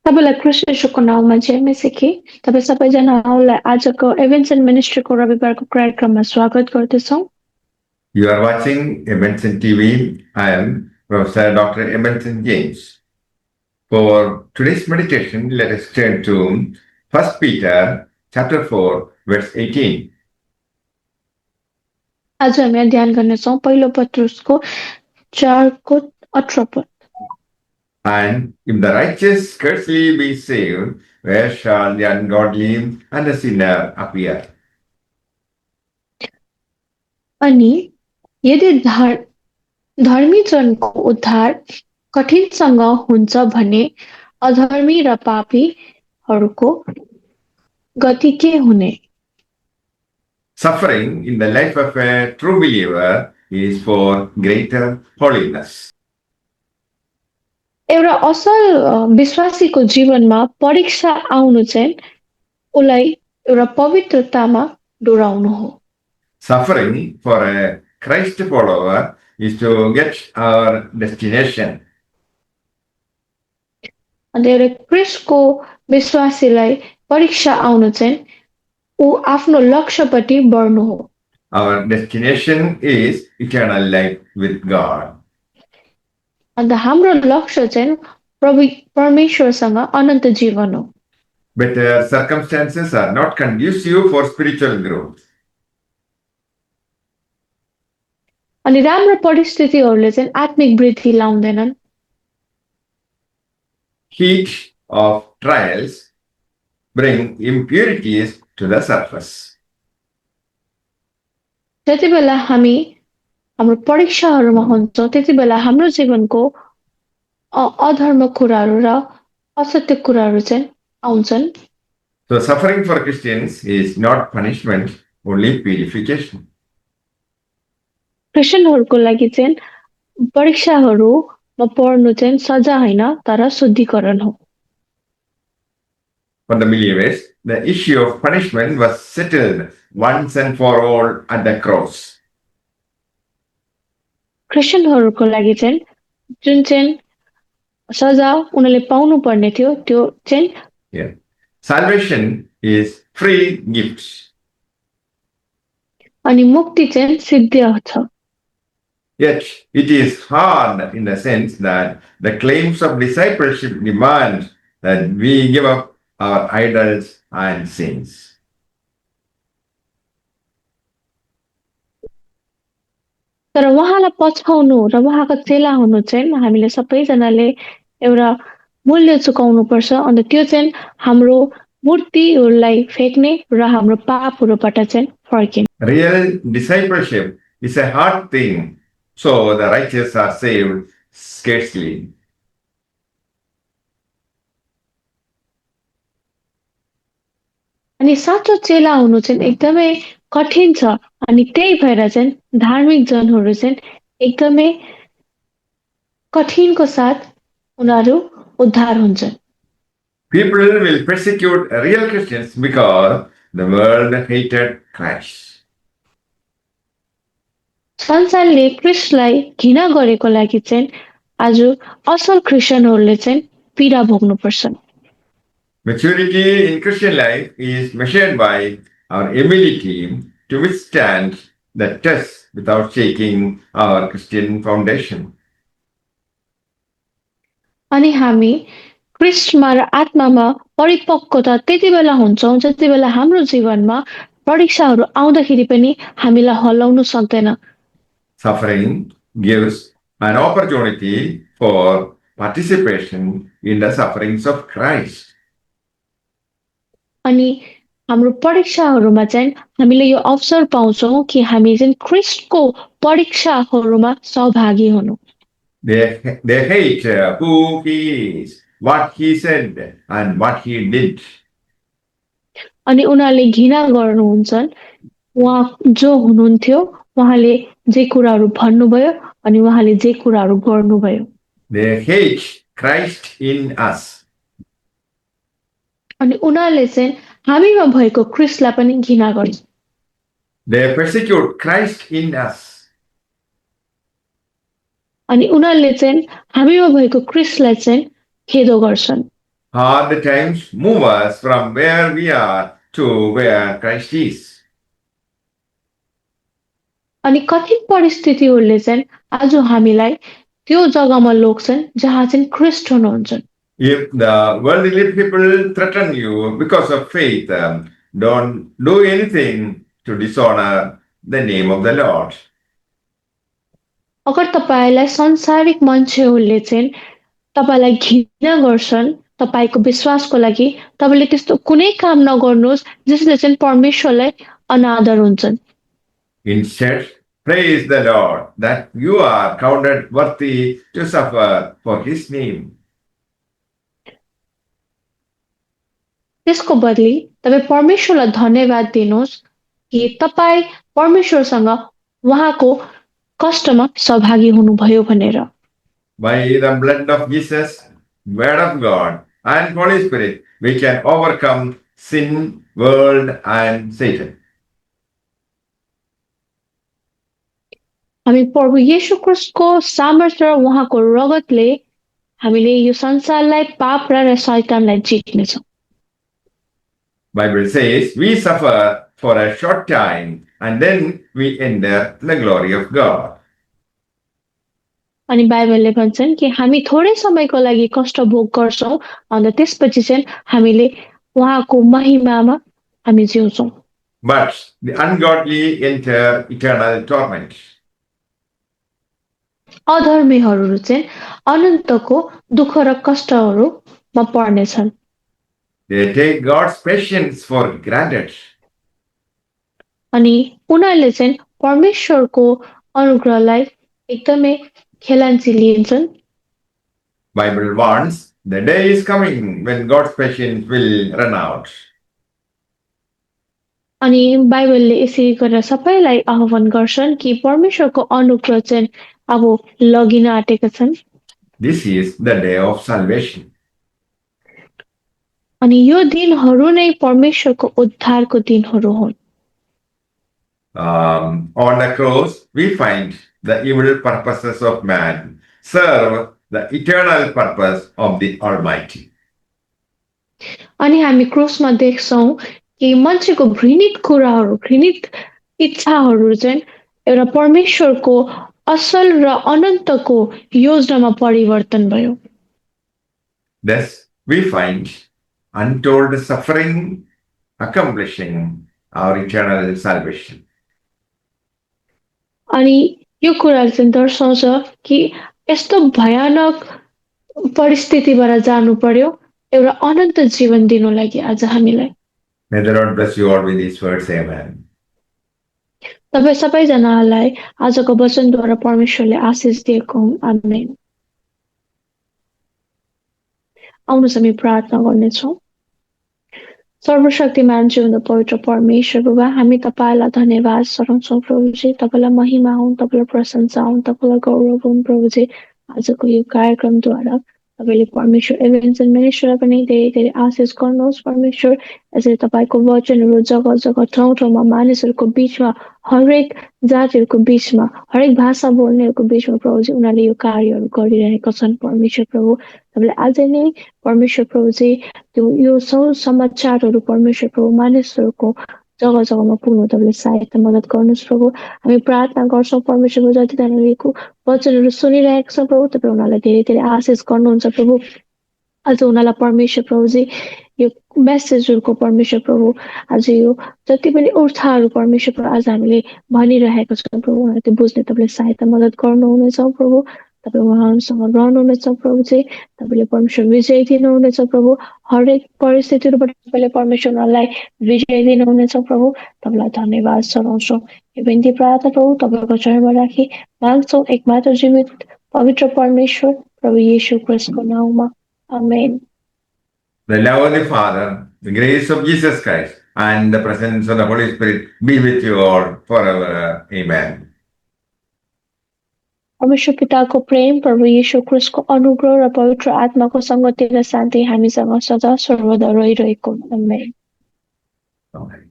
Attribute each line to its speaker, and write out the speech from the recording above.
Speaker 1: सबैलाई कृष्ण यशुको नाउँमा जय मसीह। तपाईँ सबैजनालाई आजको एभेन्सन मिनिस्ट्रीको रविबारको कार्यक्रममा स्वागत गर्दछौँ।
Speaker 2: You are watching Ebenson TV. I am Professor Dr. Ebenson James. For today's meditation, let us turn to 1 Peter chapter 4, verse 18.
Speaker 1: आज हामी ध्यान गर्नेछौँ पहिलो पत्रुसको 4को 18 पद।
Speaker 2: And if the righteous scarcely be saved, where shall the ungodly and the sinner appear?
Speaker 1: अनि यदि धर्मीजनको उद्धार कठिनसँग हुन्छ भने अधर्मी र पापीहरूको गति के हुने?
Speaker 2: Suffering in the life of a true believer is for greater holiness.
Speaker 1: एउटा असल विश्वासीको जीवनमा परीक्षा आउनु चाहिँ उसलाई एउटा पवित्रतामा डोराउनु हो।
Speaker 2: Suffering for a Christ follower is to get our destination.
Speaker 1: अनि एउटा क्रिस्टको विश्वासीलाई परीक्षा आउनु चाहिँ ऊ आफ्नो लक्ष्यपट्टि बढ्नु हो।
Speaker 2: Our destination is eternal life with God.
Speaker 1: अन्त हाम्रो लक्ष्य चाहिँ परमेश्वरसँग अनन्त जीवन हो।
Speaker 2: But circumstances are not conducive for spiritual growth.
Speaker 1: अनि राम्रो परिस्थितिहरूले चाहिँ आत्मिक वृद्धि ल्याउँदैनन्।
Speaker 2: Heat of trials bring impurities to the surface.
Speaker 1: जति बेला हामी हाम्रो परीक्षाहरूमा हुन्छौँ त्यति बेला हाम्रो जीवनको अधर्म कुराहरू र असत्य कुराहरू चाहिँ आउँछन्।
Speaker 2: So suffering for Christians is not punishment, only purification.
Speaker 1: क्रिस्चियनहरूको लागि चाहिँ परीक्षाहरूमा पर्नु चाहिँ सजा होइन तर शुद्धिकरण हो।
Speaker 2: For the believers, the issue of punishment was settled once and for all at the cross.
Speaker 1: क्रिस्चियनहरूको लागि चाहिँ जुन चाहिँ सजा उनीहरूले पाउनु पर्ने थियो त्यो चाहिँ
Speaker 2: Salvation is free gift.
Speaker 1: अनि मुक्ति चाहिँ सिद्ध छ।
Speaker 2: Yet it is hard in the sense that the claims of discipleship demand that we give up our idols and sins.
Speaker 1: तर उहाँलाई पछाउनु र उहाँको चेला हुनु चाहिँ हामीले सबैजनाले एउटा मूल्य चुकाउनु पर्छ। अनि त्यो चाहिँ हाम्रो मूर्तिहरूलाई फेक्ने र हाम्रो पापहरूबाट चाहिँ फर्किने।
Speaker 2: Real discipleship is a hard thing, so the righteous are saved scarcely.
Speaker 1: अनि साँचो चेला हुनु चाहिँ एकदमै कठिन छ। अनि त्यही भएर चाहिँ धार्मिक जनहरू चाहिँ एकदमै कठिनको साथ उनीहरू उद्धार हुन्छन्।
Speaker 2: People will persecute real Christians because the world hated Christ.
Speaker 1: संसारले क्रिस्टलाई घृणा गरेको लागि चाहिँ आज असल क्रिस्चियनहरूले चाहिँ पीडा भोग्नुपर्छ।
Speaker 2: Maturity in Christian life is measured by our ability to withstand the test without shaking our Christian foundation.
Speaker 1: अनि हामी क्रिस्टमा र आत्मामा परिपक्वता त्यति बेला हुन्छौँ जति बेला हाम्रो जीवनमा परीक्षाहरू आउँदाखेरि पनि हामीलाई हल्लाउनु सक्दैन।
Speaker 2: Suffering gives an opportunity for participation in the sufferings of Christ.
Speaker 1: अनि हाम्रो परीक्षाहरूमा चाहिँ हामीले यो अवसर पाउँछौँ कि हामी चाहिँ क्रिस्टको परीक्षाहरूमा सहभागी हुनु।
Speaker 2: They hate who he is, what he said, and what he did.
Speaker 1: अनि उनीहरूले घृणा गर्नुहुन्छ उहाँ जो हुनुहुन्थ्यो उहाँले जे कुराहरू भन्नुभयो अनि उहाँले जे कुराहरू गर्नुभयो।
Speaker 2: They hate Christ in us.
Speaker 1: अनि उनीहरूले चाहिँ हामीमा भएको क्रिस्टलाई पनि घृणा गर्छ।
Speaker 2: They persecute Christ in us.
Speaker 1: अनि उनीहरूले चाहिँ हामीमा भएको क्रिस्टलाई चाहिँ खेदो गर्छन्।
Speaker 2: Hard times move us from where we are to where Christ is.
Speaker 1: अनि कठिन परिस्थितिहरूले चाहिँ आज हामीलाई त्यो जग्गामा लोग्छन् जहाँ चाहिँ ख्रिस्ट हुनुहुन्छ।
Speaker 2: If the worldly people threaten you because of faith, don't do anything to dishonor the name of the Lord.
Speaker 1: अगर तपाईँलाई संसारिक मान्छेहरूले चाहिँ तपाईँलाई घृणा गर्छन् तपाईँको विश्वासको लागि, तपाईँले त्यस्तो कुनै काम नगर्नुहोस् जसले चाहिँ परमेश्वरलाई अनादर हुन्छन्।
Speaker 2: Instead, praise the Lord that you are counted worthy to suffer for his name.
Speaker 1: त्यसको बदली तपाईँ परमेश्वरलाई धन्यवाद दिनुहोस् कि तपाईँ परमेश्वरसँग उहाँको कष्टमा सहभागी हुनुभयो भनेर।
Speaker 2: By the blood of Jesus, word of God, and Holy Spirit, we can overcome sin, world, and Satan.
Speaker 1: हामी प्रभु येशू ख्रिस्टको सामर्थ्य र उहाँको रगतले हामीले यो संसारलाई, पाप र शैतानलाई जित्नेछौँ।
Speaker 2: Bible says we suffer for a short time and then we enter the glory of God.
Speaker 1: अनि बाइबलले भन्छन् कि हामी थोरै समयको लागि कष्ट भोग गर्छौँ अनि त्यसपछि चाहिँ हामीले उहाँको महिमामा हामी जिउँछौँ।
Speaker 2: But the ungodly enter eternal torment.
Speaker 1: अधर्मीहरू चाहिँ अनन्तको दुःख र कष्टहरूमा पर्नेछन्।
Speaker 2: They take God's patience for granted.
Speaker 1: अनि उनीहरूले चाहिँ परमेश्वरको अनुग्रहलाई एकदमै खेलाञ्ची लिन्छन्।
Speaker 2: Bible warns the day is coming when God's patience will run out.
Speaker 1: अनि बाइबलले यसरी गरेर सबैलाई आह्वान गर्छन् कि परमेश्वरको अनुग्रह चाहिँ अब लगिन आँटेका छन्।
Speaker 2: This is the day of salvation.
Speaker 1: अनि यो दिनहरू नै परमेश्वरको उद्धारको दिनहरू हुन्।
Speaker 2: On the cross, we find the evil purposes of man serve the eternal purpose of the Almighty.
Speaker 1: अनि हामी क्रुसमा देख्छौँ कि मान्छेको घृणित कुराहरू, घृणित इच्छाहरू चाहिँ एउटा परमेश्वरको असल र अनन्तको योजनामा परिवर्तन भयो।
Speaker 2: Thus, we find untold suffering accomplishing our eternal salvation.
Speaker 1: अनि यो कुराले चाहिँ दर्शाउँछ कि यस्तो भयानक परिस्थितिबाट जानु पर्यो एउटा अनन्त जीवन दिनु लागि आज हामीलाई।
Speaker 2: May the Lord bless you all with these words. Amen.
Speaker 1: तपाईँ सबैजनालाई आजको वचनद्वारा परमेश्वरले आशिष दिएको हुन्। आमेन। आउनुहोस् हामी प्रार्थना गर्नेछौँ। सर्वशक्तिमान जीवन पवित्र परमेश्वर बाबा, हामी तपाईँलाई धन्यवाद चढाउँछौँ प्रभुजी। तपाईँलाई महिमा हुन्, तपाईँलाई प्रशंसा हुन्, तपाईँलाई गौरव हुन् प्रभुजी। आजको यो कार्यक्रमद्वारा तपाईँले परमेश्वर एभेन्सन मिनिस्ट्रीलाई पनि धेरै धेरै आशिष गर्नुहोस् परमेश्वर। यसरी तपाईँको वचनहरू जग्गा जग्गा ठाउँ ठाउँमा मानिसहरूको बिचमा, हरेक जातिहरूको बिचमा, हरेक भाषा बोल्नेहरूको बिचमा प्रभुजी उनीहरूले यो कार्यहरू गरिरहेका छन् परमेश्वर प्रभु। तपाईँले अझै नै परमेश्वर प्रभुजी त्यो यो समाचारहरू परमेश्वर प्रभु मानिसहरूको जग्गा जग्गामा पुग्नु तपाईँले सहायता मद्दत गर्नुहोस् प्रभु। हामी प्रार्थना गर्छौँ परमेश्वरको जतिजनाले यो वचनहरू सुनिरहेका छन् प्रभु, तपाईँ उनीहरूलाई धेरै धेरै आशिष गर्नुहुन्छ प्रभु। आज उनीहरूलाई परमेश्वर प्रभुजी यो मेसेजहरूको परमेश्वर प्रभु, आज यो जति पनि उर्थाहरू परमेश्वर प्रभु आज हामीले भनिरहेका छौँ प्रभु, उनीहरूले त्यो बुझ्ने तपाईँले सहायता मद्दत गर्नुहुनेछ प्रभु। तपाईँ उहाँहरूसँग रहनुहुनेछ प्रभुजी। तपाईँले परमेश्वर विजय दिनुहुनेछ प्रभु। हरेक परिस्थितिहरूबाट तपाईँले परमेश्वर उनीहरूलाई विजय दिनुहुनेछ प्रभु। तपाईँलाई धन्यवाद चढाउँछौँ। यो बिन्ती प्रार्थना प्रभु तपाईँको चरणमा राखी माग्छौँ एकमात्र जीवित पवित्र परमेश्वर प्रभु येशू ख्रिस्टको नाममा। आमेन।
Speaker 2: The love of the Father, the grace of Jesus Christ, and the presence of the Holy Spirit be with you all forever. Amen.
Speaker 1: परमेश्वर पिताको प्रेम, प्रभु येशू ख्रिस्टको अनुग्रह र पवित्र आत्माको सङ्गति र शान्ति हामीसँग सदा सर्वदा रहिरहेको। आमेन।
Speaker 2: Amen.